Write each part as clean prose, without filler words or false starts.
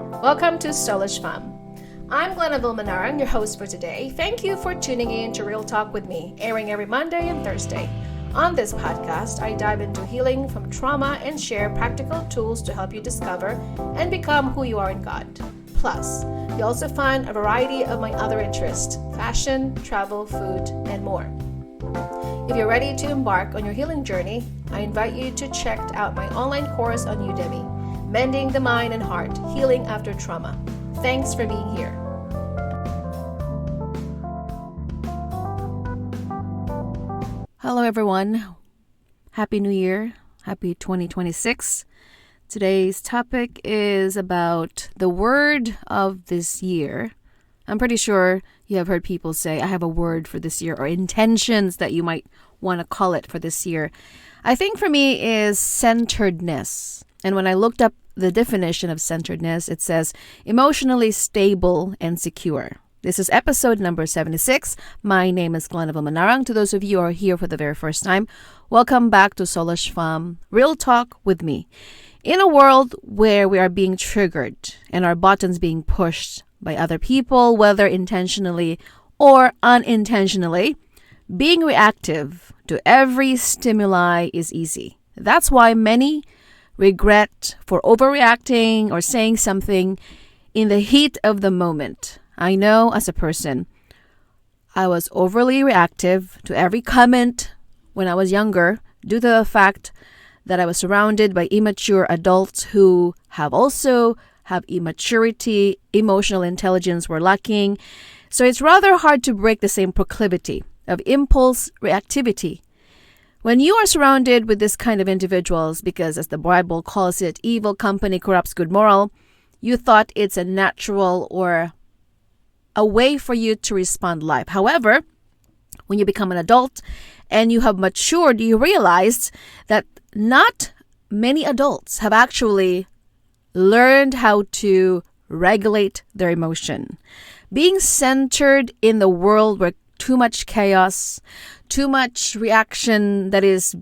Welcome to Soulishfemme. I'm Glenaville Manarang, your host for today. Thank you for tuning in to Real Talk with me, airing every Monday and Thursday. On this podcast, I dive into healing from trauma and share practical tools to help you discover and become who you are in God. Plus, you'll also find a variety of my other interests: fashion, travel, food, and more. If you're ready to embark on your healing journey, I invite you to check out my online course on Udemy, Mending the Mind and Heart, Healing After Trauma. Thanks for being here. Hello everyone. Happy New Year. Happy 2026. Today's topic is about the word of this year. I'm pretty sure you have heard people say, I have a word for this year, or intentions that you might want to call it for this year. I think for me is centeredness. And when I looked up the definition of centeredness, it says emotionally stable and secure. This is episode number 76. My name is Glenaville Manarang. To those of you who are here for the very first time, welcome back to Soulishfemme, Real Talk with me. In a world where we are being triggered and our buttons being pushed by other people, whether intentionally or unintentionally, being reactive to every stimuli is easy. That's why many regret for overreacting or saying something in the heat of the moment. I know as a person, I was overly reactive to every comment when I was younger due to the fact that I was surrounded by immature adults who have immaturity, emotional intelligence were lacking. So it's rather hard to break the same proclivity of impulse reactivity. When you are surrounded with this kind of individuals, because as the Bible calls it, evil company corrupts good moral, you thought it's a natural or a way for you to respond life. However, when you become an adult and you have matured, you realize that not many adults have actually learned how to regulate their emotion. Being centered in the world where too much chaos, too much reaction that is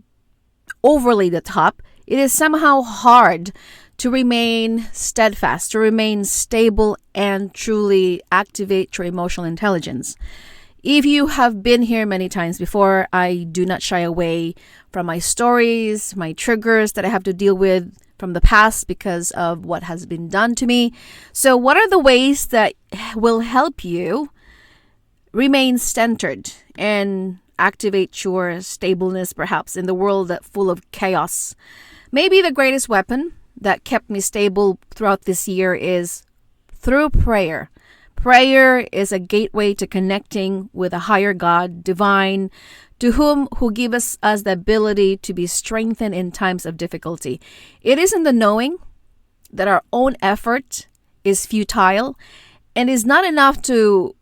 overly the top, it is somehow hard to remain steadfast, to remain stable, and truly activate your emotional intelligence. If you have been here many times before, I do not shy away from my stories, my triggers that I have to deal with from the past because of what has been done to me. So what are the ways that will help you remain centered and activate your stableness perhaps in the world that full of chaos? Maybe the greatest weapon that kept me stable throughout this year is through prayer. Prayer is a gateway to connecting with a higher God, divine, to who give us the ability to be strengthened in times of difficulty. It isn't the knowing that our own effort is futile and is not enough to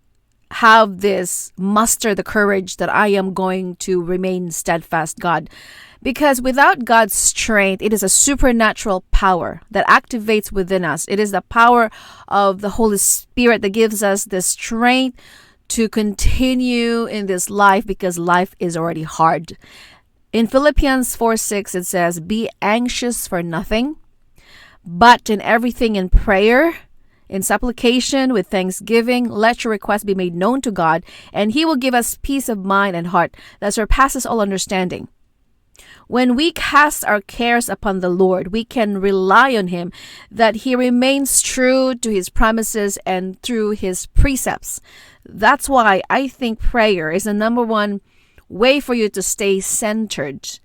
have this muster the courage that I am going to remain steadfast, God. Because without God's strength, it is a supernatural power that activates within us. It is the power of the Holy Spirit that gives us the strength to continue in this life because life is already hard. In Philippians 4:6, it says, "Be anxious for nothing, but in everything in prayer, in supplication, with thanksgiving, let your requests be made known to God, and He will give us peace of mind and heart that surpasses all understanding." When we cast our cares upon the Lord, we can rely on Him that He remains true to His promises and through His precepts. That's why I think prayer is the number one way for you to stay centered.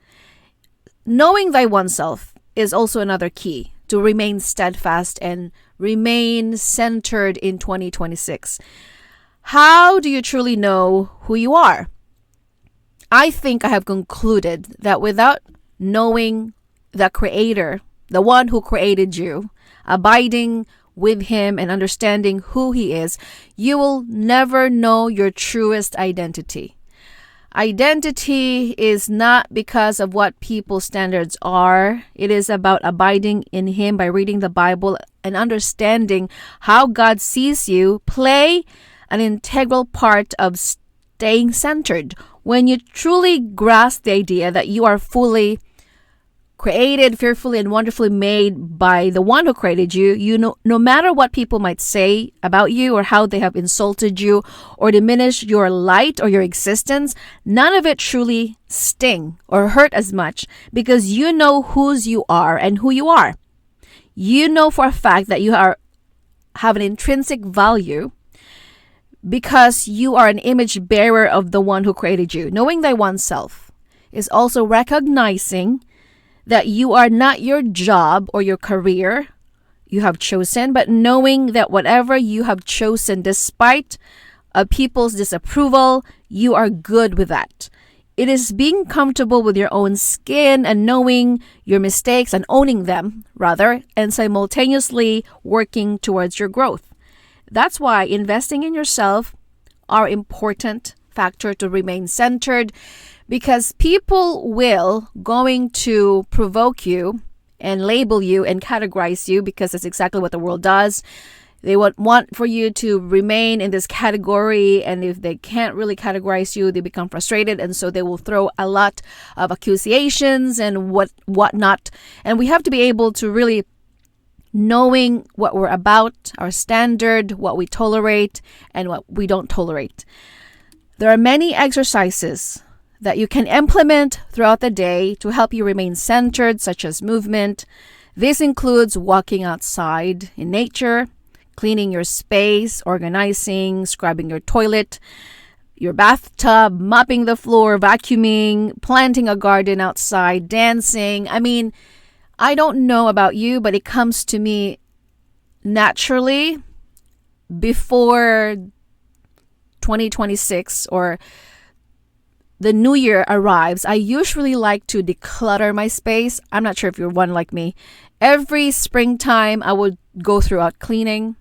Knowing thy oneself is also another key to remain steadfast and remain centered in 2026. How do you truly know who you are? I think I have concluded that without knowing the Creator, the one who created you, abiding with Him and understanding who He is, you will never know your truest identity. Identity is not because of what people's standards are. It is about abiding in Him by reading the Bible and understanding how God sees you play an integral part of staying centered. When you truly grasp the idea that you are fully created, fearfully and wonderfully made by the one who created you, no matter what people might say about you or how they have insulted you or diminished your light or your existence, none of it truly sting or hurt as much because you know whose you are and who you are. You know for a fact that you have an intrinsic value because you are an image bearer of the one who created you. Knowing thy oneself is also recognizing that you are not your job or your career you have chosen, but knowing that whatever you have chosen, despite people's disapproval, you are good with that. It is being comfortable with your own skin and knowing your mistakes and owning them, rather, and simultaneously working towards your growth. That's why investing in yourself are important factor to remain centered, because people will going to provoke you and label you and categorize you, because that's exactly what the world does. They would want for you to remain in this category, and if they can't really categorize you, they become frustrated, and so they will throw a lot of accusations and whatnot. And we have to be able to really knowing what we're about, our standard, what we tolerate, and what we don't tolerate. There are many exercises that you can implement throughout the day to help you remain centered, such as movement. This includes walking outside in nature, cleaning your space, organizing, scrubbing your toilet, your bathtub, mopping the floor, vacuuming, planting a garden outside, dancing. I mean, I don't know about you, but it comes to me naturally before 2026 or the new year arrives. I usually like to declutter my space. I'm not sure if you're one like me. Every springtime, I would go throughout cleaning.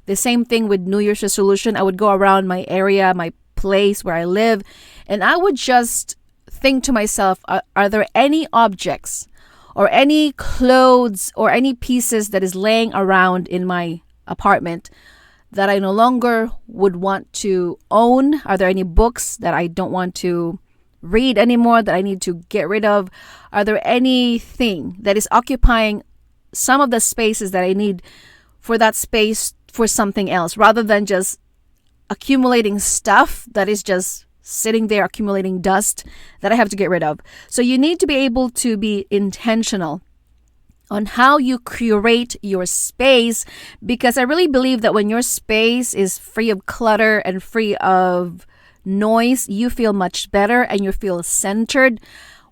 The same thing with New Year's resolution. I would go around my area, my place where I live, and I would just think to myself, are there any objects or any clothes or any pieces that is laying around in my apartment that I no longer would want to own? Are there any books that I don't want to read anymore that I need to get rid of? Are there anything that is occupying some of the spaces that I need for that space for something else, rather than just accumulating stuff that is just sitting there accumulating dust that I have to get rid of? So you need to be able to be intentional on how you curate your space, because I really believe that when your space is free of clutter and free of noise, you feel much better and you feel centered.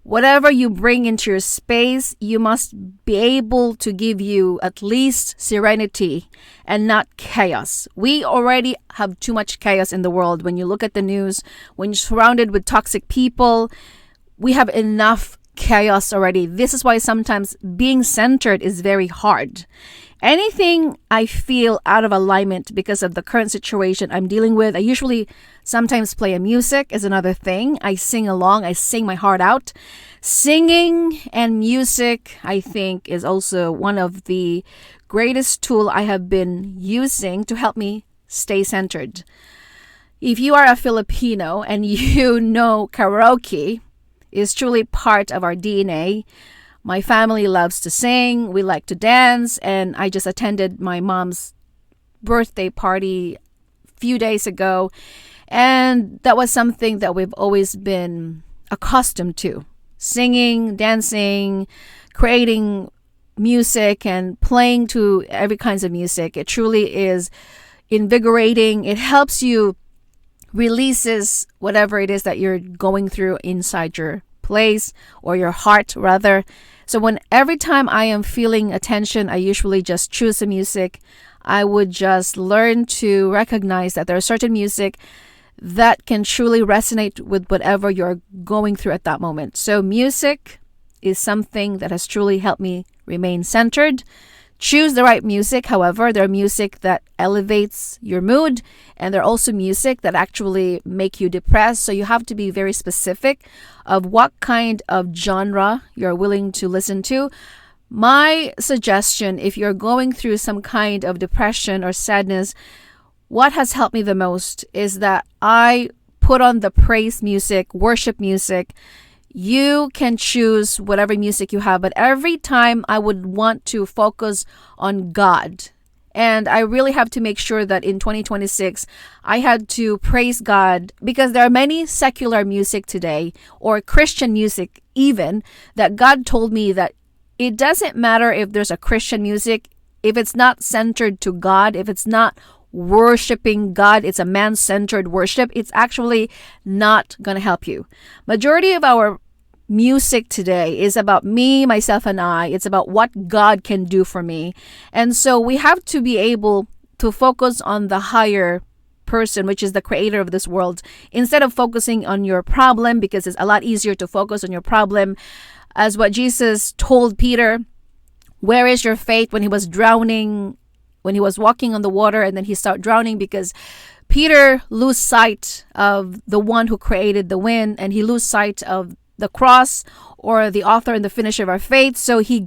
Whatever you bring into your space, you must be able to give you at least serenity and not chaos. We already have too much chaos in the world. When you look at the news, when you're surrounded with toxic people, we have enough chaos already. This is why sometimes being centered is very hard. Anything I feel out of alignment because of the current situation I'm dealing with, I usually sometimes play a music is another thing. I sing along. I sing my heart out. Singing and music, I think, is also one of the greatest tool I have been using to help me stay centered. If you are a Filipino and you know karaoke is truly part of our DNA. My family loves to sing. We like to dance. And I just attended my mom's birthday party a few days ago. And that was something that we've always been accustomed to. Singing, dancing, creating music, and playing to every kinds of music. It truly is invigorating. It helps you releases whatever it is that you're going through inside your place, or your heart rather. So every time I am feeling a tension, I usually just choose the music. I would just learn to recognize that there are certain music that can truly resonate with whatever you're going through at that moment. So music is something that has truly helped me remain centered. Choose the right music. However, there are music that elevates your mood, and there are also music that actually make you depressed. So you have to be very specific of what kind of genre you're willing to listen to. My suggestion, if you're going through some kind of depression or sadness, what has helped me the most is that I put on the praise music, worship music. You can choose whatever music you have, but every time I would want to focus on God. And I really have to make sure that in 2026, I had to praise God, because there are many secular music today, or Christian music even, that God told me that it doesn't matter if there's a Christian music, if it's not centered to God, if it's not worshiping God, it's a man-centered worship, it's actually not going to help you. Majority of our music today is about me, myself, and I. It's about what God can do for me. And so we have to be able to focus on the higher person, which is the creator of this world, instead of focusing on your problem, because it's a lot easier to focus on your problem. As what Jesus told Peter, where is your faith, when he was drowning, when he was walking on the water, and then he started drowning because Peter lose sight of the one who created the wind, and he lose sight of the cross, or the author and the finisher of our faith. So he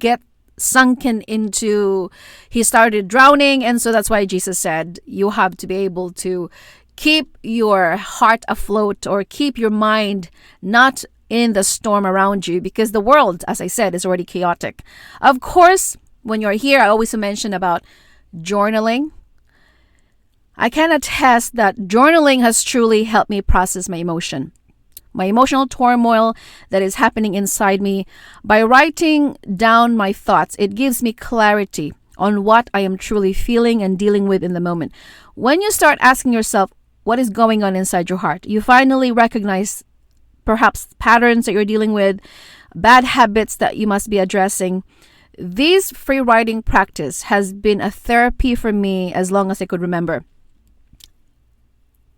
he started drowning. And so that's why Jesus said, you have to be able to keep your heart afloat, or keep your mind not in the storm around you, because the world, as I said, is already chaotic. Of course, when you're here, I always mention about journaling. I can attest that journaling has truly helped me process my emotional turmoil that is happening inside me. By writing down my thoughts, it gives me clarity on what I am truly feeling and dealing with in the moment. When you start asking yourself what is going on inside your heart, you finally recognize perhaps patterns that you're dealing with, bad habits that you must be addressing. This free writing practice has been a therapy for me as long as I could remember.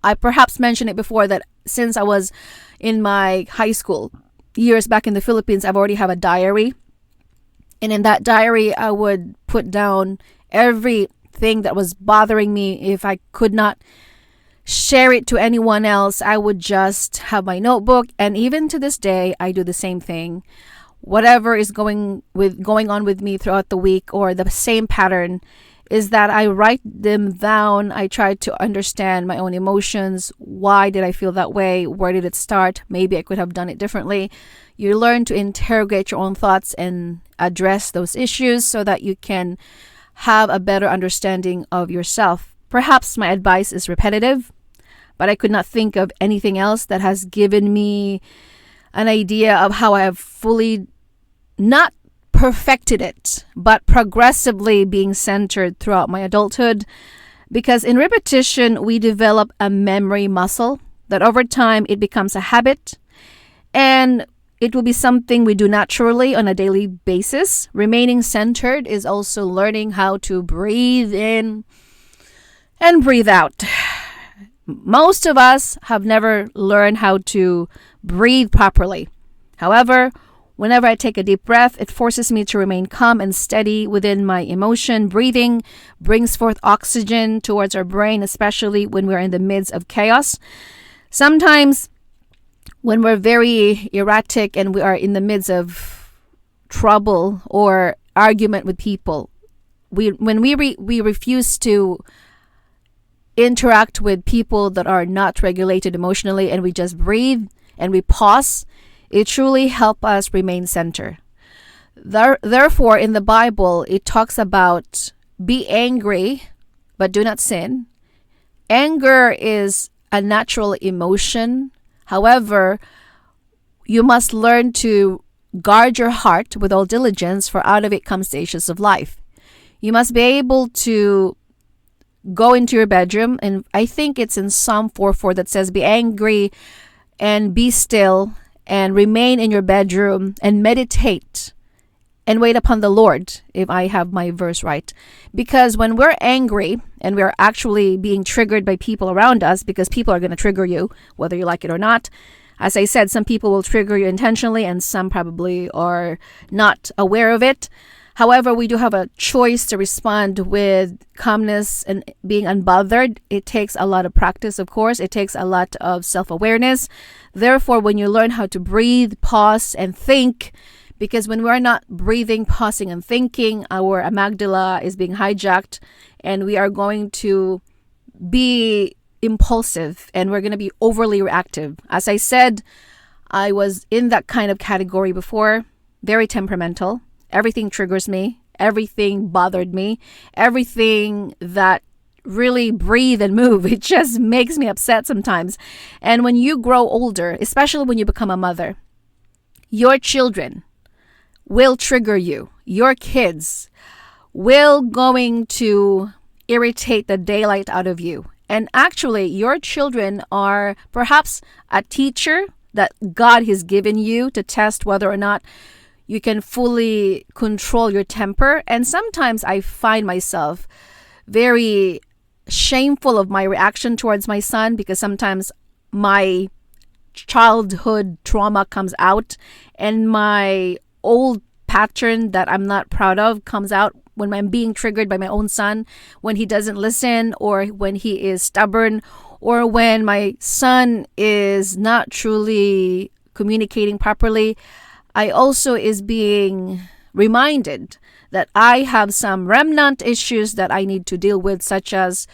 I perhaps mentioned it before that since I was in my high school years back in the Philippines, I've already have a diary. And in that diary, I would put down everything that was bothering me. If I could not share it to anyone else, I would just have my notebook. And even to this day, I do the same thing. Whatever is going on with me throughout the week, or the same pattern, is that I write them down. I try to understand my own emotions. Why did I feel that way? Where did it start? Maybe I could have done it differently. You learn to interrogate your own thoughts and address those issues so that you can have a better understanding of yourself. Perhaps my advice is repetitive, but I could not think of anything else that has given me an idea of how I have fully not perfected it, but progressively being centered throughout my adulthood. Because in repetition, we develop a memory muscle that over time it becomes a habit, and it will be something we do naturally on a daily basis. Remaining centered is also learning how to breathe in and breathe out. Most of us have never learned how to breathe properly. However, whenever I take a deep breath, it forces me to remain calm and steady within my emotion. Breathing brings forth oxygen towards our brain, especially when we're in the midst of chaos. Sometimes when we're very erratic and we are in the midst of trouble or argument with people, we refuse to interact with people that are not regulated emotionally, and we just breathe and we pause. It truly helps us remain centered. Therefore, in the Bible, it talks about be angry, but do not sin. Anger is a natural emotion. However, you must learn to guard your heart with all diligence, for out of it comes the issues of life. You must be able to go into your bedroom, and I think it's in Psalm 4:4 that says, be angry and be still, and remain in your bedroom and meditate and wait upon the Lord, if I have my verse right. Because when we're angry and we're actually being triggered by people around us, because people are going to trigger you, whether you like it or not. As I said, some people will trigger you intentionally and some probably are not aware of it. However, we do have a choice to respond with calmness and being unbothered. It takes a lot of practice, of course. It takes a lot of self-awareness. Therefore, when you learn how to breathe, pause, and think, because when we're not breathing, pausing, and thinking, our amygdala is being hijacked, and we are going to be impulsive, and we're going to be overly reactive. As I said, I was in that kind of category before, very temperamental. Everything triggers me. Everything bothered me. Everything that really breathe and move, it just makes me upset sometimes. And when you grow older, especially when you become a mother, your children will trigger you. Your kids will going to irritate the daylight out of you. And actually, your children are perhaps a teacher that God has given you to test whether or not you can fully control your temper. And sometimes I find myself very shameful of my reaction towards my son, because sometimes my childhood trauma comes out and my old pattern that I'm not proud of comes out when I'm being triggered by my own son, when he doesn't listen, or when he is stubborn, or when my son is not truly communicating properly. I also is being reminded that I have some remnant issues that I need to deal with, such as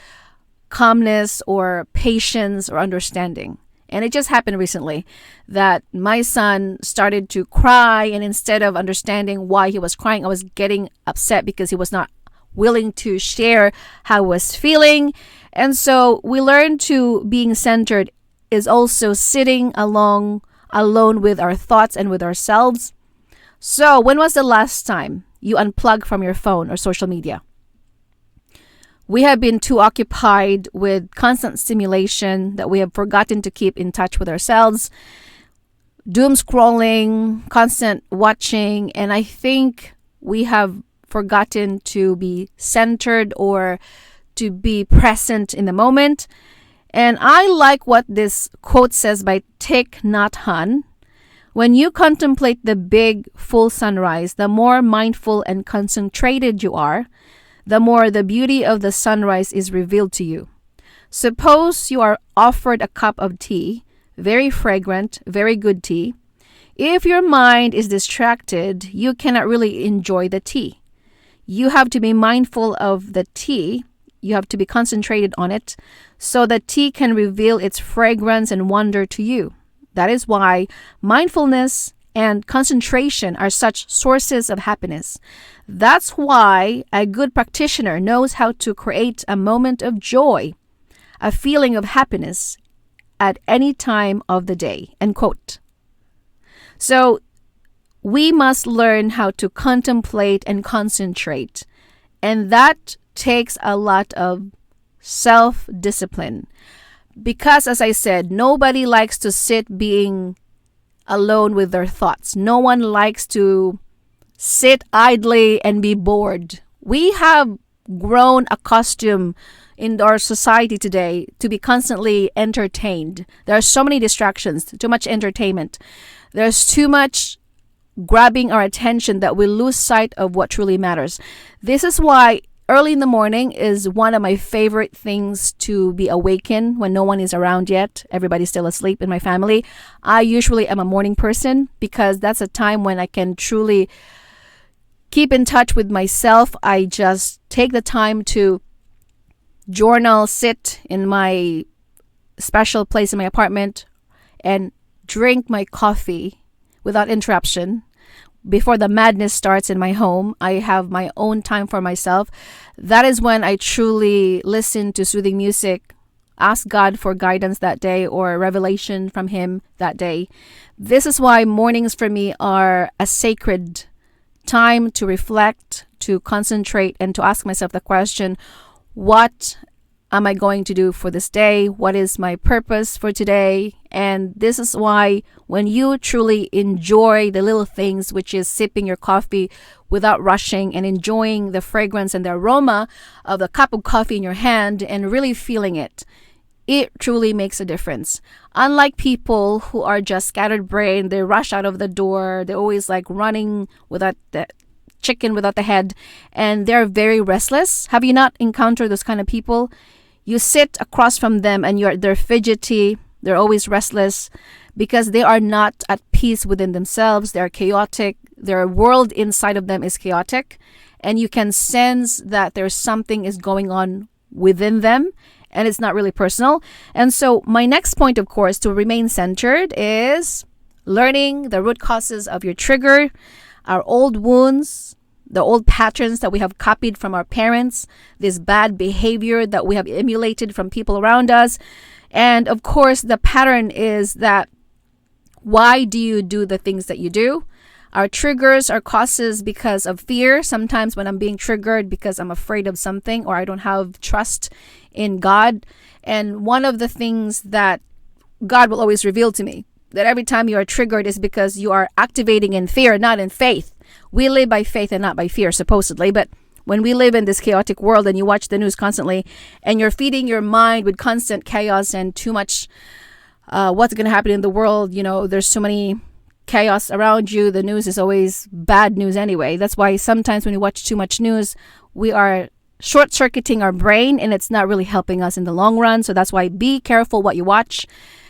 calmness or patience or understanding. And it just happened recently that my son started to cry, and instead of understanding why he was crying, I was getting upset because he was not willing to share how I was feeling. And so we learned to being centered is also sitting alone with our thoughts and with ourselves. So when was the last time you unplugged from your phone or social media? We have been too occupied with constant stimulation that we have forgotten to keep in touch with ourselves. Doom scrolling, constant watching, and I think we have forgotten to be centered or to be present in the moment. And I like what this quote says by Thich Nhat Hanh. When you contemplate the big, full sunrise, the more mindful and concentrated you are, the more the beauty of the sunrise is revealed to you. Suppose you are offered a cup of tea, very fragrant, very good tea. If your mind is distracted, you cannot really enjoy the tea. You have to be mindful of the tea. You have to be concentrated on it so the tea can reveal its fragrance and wonder to you. That is why mindfulness and concentration are such sources of happiness. That's why a good practitioner knows how to create a moment of joy, a feeling of happiness at any time of the day. End quote. So we must learn how to contemplate and concentrate. And that takes a lot of self-discipline. Because as I said, nobody likes to sit being alone with their thoughts. No one likes to sit idly and be bored. We have grown accustomed in our society today to be constantly entertained. There are so many distractions, too much entertainment. There's too much grabbing our attention that we lose sight of what truly matters. This is why early in the morning is one of my favorite things to be awakened when no one is around yet. Everybody's still asleep in my family. I usually am a morning person because that's a time when I can truly keep in touch with myself. I just take the time to journal, sit in my special place in my apartment and drink my coffee without interruption. Before the madness starts in my home, I have my own time for myself. That is when I truly listen to soothing music, ask God for guidance that day or revelation from Him that day. This is why mornings for me are a sacred time to reflect, to concentrate, and to ask myself the question, what am I going to do for this day? What is my purpose for today? And this is why when you truly enjoy the little things, which is sipping your coffee without rushing and enjoying the fragrance and the aroma of the cup of coffee in your hand and really feeling it, it truly makes a difference. Unlike people who are just scattered brain, they rush out of the door, they're always like running without the chicken without the head, and they're very restless. Have you not encountered those kind of people? You sit across from them and they're fidgety, they're always restless because they are not at peace within themselves. They're chaotic. Their world inside of them is chaotic, and you can sense that there's something is going on within them, and it's not really personal. And so my next point, of course, to remain centered is learning the root causes of your trigger, our old wounds, the old patterns that we have copied from our parents, this bad behavior that we have emulated from people around us. And of course, the pattern is that why do you do the things that you do? Our triggers are causes because of fear. Sometimes when I'm being triggered because I'm afraid of something or I don't have trust in God. And one of the things that God will always reveal to me, that every time you are triggered is because you are activating in fear, not in faith. We live by faith and not by fear, supposedly. But when we live in this chaotic world and you watch the news constantly and you're feeding your mind with constant chaos and too much what's going to happen in the world, there's so many chaos around you. The news is always bad news anyway. That's why sometimes when we watch too much news, we are short-circuiting our brain and it's not really helping us in the long run. So that's why be careful what you watch.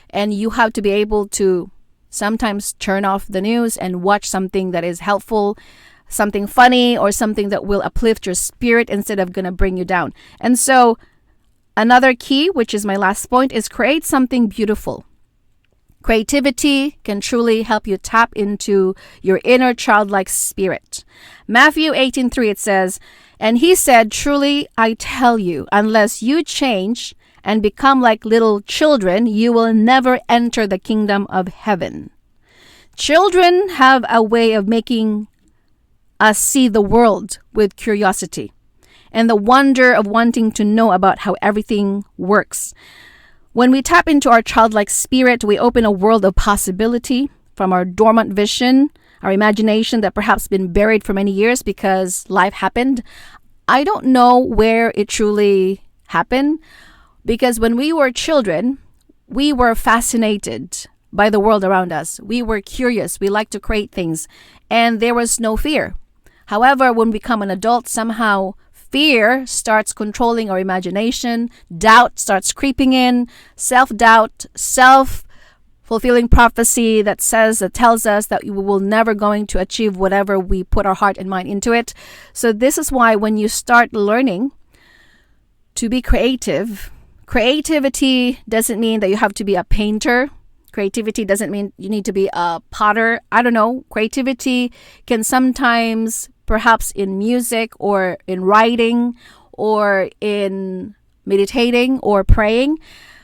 And you have to be able to sometimes turn off the news and watch something that is helpful, something funny, or something that will uplift your spirit instead of going to bring you down. And so another key, which is my last point, is create something beautiful. Creativity can truly help you tap into your inner childlike spirit. Matthew 18:3, it says, "And he said, truly I tell you, unless you change and become like little children, you will never enter the kingdom of heaven." Children have a way of making us see the world with curiosity and the wonder of wanting to know about how everything works. When we tap into our childlike spirit, we open a world of possibility from our dormant vision, our imagination that perhaps been buried for many years because life happened. I don't know where it truly happened, because when we were children, we were fascinated by the world around us. We were curious. We liked to create things, and there was no fear. However, when we become an adult, somehow fear starts controlling our imagination. Doubt starts creeping in. Self-doubt, self-fulfilling prophecy that tells us that we will never going to achieve whatever we put our heart and mind into it. So this is why when you start learning to be creative, creativity doesn't mean that you have to be a painter. Creativity doesn't mean you need to be a potter. I don't know. Creativity can sometimes, perhaps in music or in writing or in meditating or praying.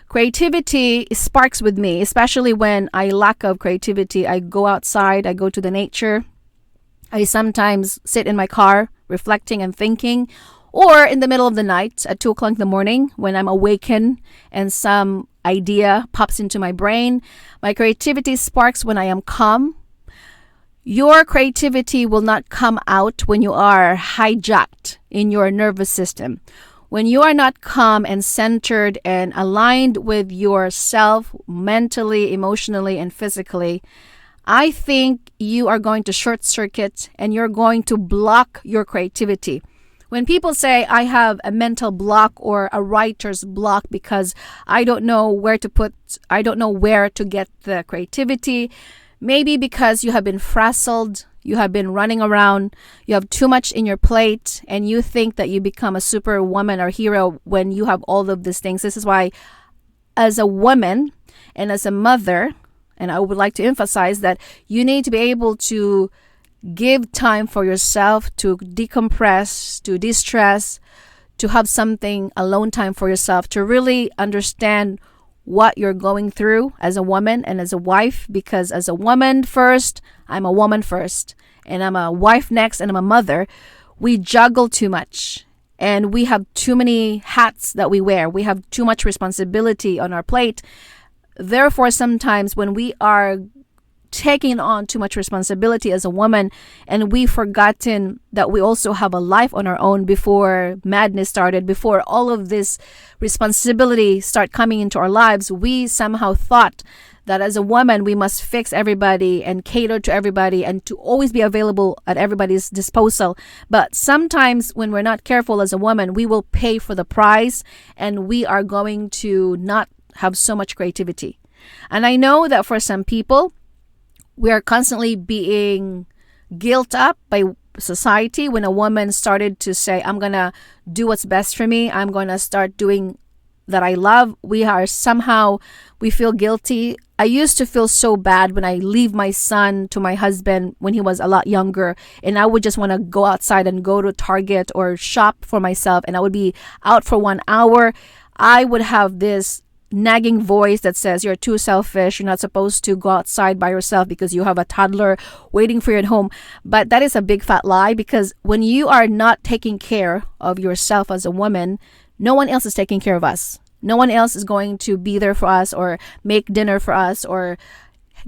Creativity sparks with me, especially when I lack of creativity. I go outside, I go to the nature. I sometimes sit in my car reflecting and thinking, or in the middle of the night at 2 o'clock in the morning when I'm awakened and some idea pops into my brain. My creativity sparks when I am calm. Your creativity will not come out when you are hijacked in your nervous system. When you are not calm and centered and aligned with yourself mentally, emotionally, and physically, I think you are going to short circuit and you're going to block your creativity. When people say I have a mental block or a writer's block because I don't know where to get the creativity, maybe because you have been frazzled, you have been running around, you have too much in your plate, and you think that you become a superwoman or hero when you have all of these things. This is why, as a woman and as a mother, and I would like to emphasize that you need to be able to give time for yourself to decompress, to de-stress, to have something alone time for yourself, to really understand what you're going through as a woman and as a wife. Because as a woman first, I'm a woman first, and I'm a wife next, and I'm a mother. We juggle too much, and we have too many hats that we wear. We have too much responsibility on our plate. Therefore, sometimes when we are taking on too much responsibility as a woman and we've forgotten that we also have a life on our own before madness started, before all of this responsibility start coming into our lives, we somehow thought that as a woman we must fix everybody and cater to everybody and to always be available at everybody's disposal. But sometimes when we're not careful as a woman, we will pay for the price and we are going to not have so much creativity. And I know that for some people, we are constantly being guilt up by society. When a woman started to say, I'm going to do what's best for me, I'm going to start doing that I love, we feel guilty I used to feel so bad when I leave my son to my husband when he was a lot younger, and I would just want to go outside and go to Target or shop for myself, and I would be out for 1 hour. I would have this nagging voice that says, you're too selfish, you're not supposed to go outside by yourself because you have a toddler waiting for you at home. But that is a big fat lie, because when you are not taking care of yourself as a woman, no one else is taking care of us. No one else is going to be there for us or make dinner for us or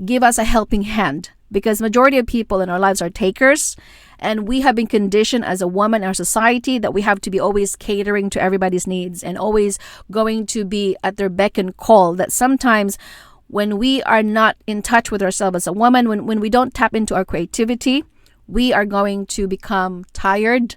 give us a helping hand, because majority of people in our lives are takers, and we have been conditioned as a woman in our society that we have to be always catering to everybody's needs and always going to be at their beck and call. That sometimes when we are not in touch with ourselves as a woman, when we don't tap into our creativity, we are going to become tired,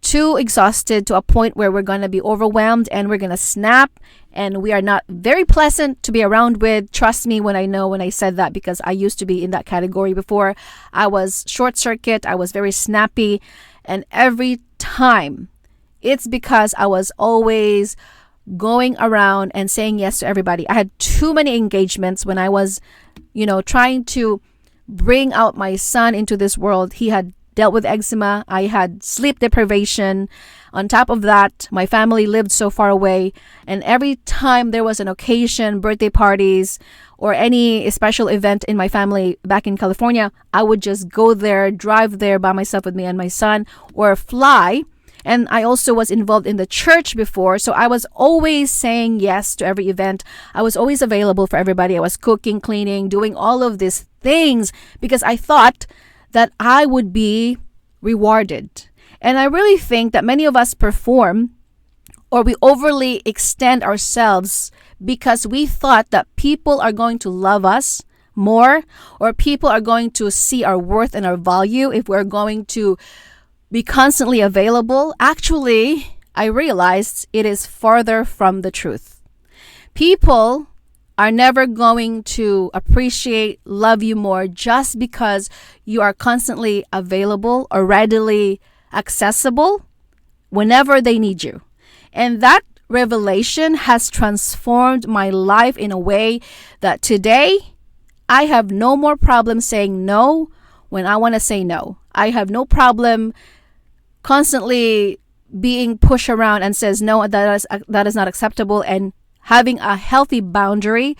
too exhausted, to a point where we're going to be overwhelmed and we're going to snap, and we are not very pleasant to be around with. Trust me when I said that, because I used to be in that category before. I was short circuit, I was very snappy, and every time it's because I was always going around and saying yes to everybody. I had too many engagements when I was, trying to bring out my son into this world. He had dealt with eczema. I had sleep deprivation. On top of that, my family lived so far away. And every time there was an occasion, birthday parties, or any special event in my family back in California, I would just go there, drive there by myself with me and my son, or fly. And I also was involved in the church before, so I was always saying yes to every event. I was always available for everybody. I was cooking, cleaning, doing all of these things because I thought that I would be rewarded. And I really think that many of us perform, or we overly extend ourselves because we thought that people are going to love us more, or people are going to see our worth and our value if we're going to be constantly available. Actually, I realized it is farther from the truth. People are never going to appreciate, love you more just because you are constantly available or readily accessible whenever they need you. And that revelation has transformed my life in a way that today I have no more problem saying no when I want to say no. I have no problem constantly being pushed around and says no, that is not acceptable, and having a healthy boundary.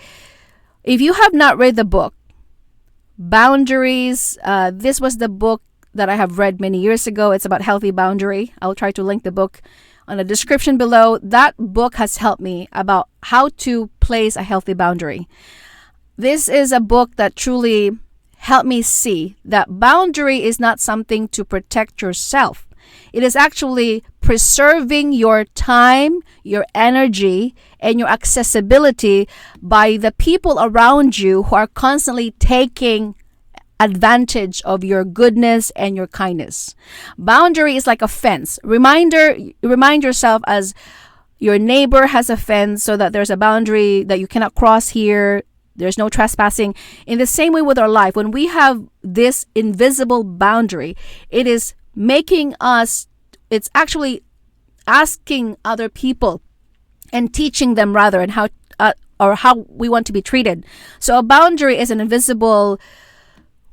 If you have not read the book Boundaries, this was the book that I have read many years ago. It's about healthy boundary. I'll try to link the book on the description below. That book has helped me about how to place a healthy boundary. This is a book that truly helped me see that boundary is not something to protect yourself. It is actually preserving your time, your energy, and your accessibility by the people around you who are constantly taking advantage of your goodness and your kindness. Boundary is like a fence. Remind yourself as your neighbor has a fence, so that there's a boundary that you cannot cross here. There's no trespassing. In the same way with our life, when we have this invisible boundary, it is making us, it's actually asking other people and teaching them rather, and how we want to be treated. So a boundary is an invisible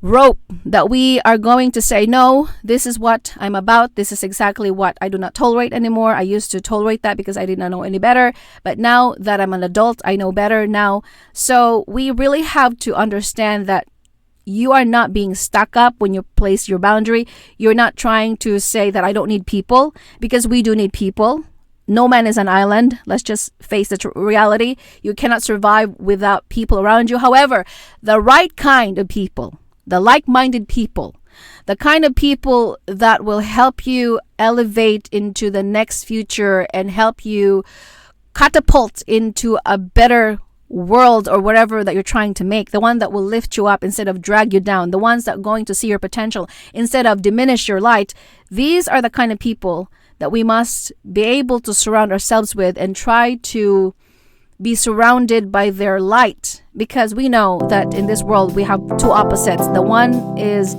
rope that we are going to say, no, this is what I'm about. This is exactly what I do not tolerate anymore. I used to tolerate that because I did not know any better. But now that I'm an adult, I know better now. So we really have to understand that you are not being stuck up when you place your boundary. You're not trying to say that I don't need people, because we do need people. No man is an island. Let's just face the reality. You cannot survive without people around you. However, the right kind of people, the like-minded people, the kind of people that will help you elevate into the next future and help you catapult into a better world or whatever that you're trying to make, the one that will lift you up instead of drag you down, the ones that are going to see your potential instead of diminish your light. These are the kind of people that we must be able to surround ourselves with and try to be surrounded by their light, because we know that in this world we have two opposites. The one is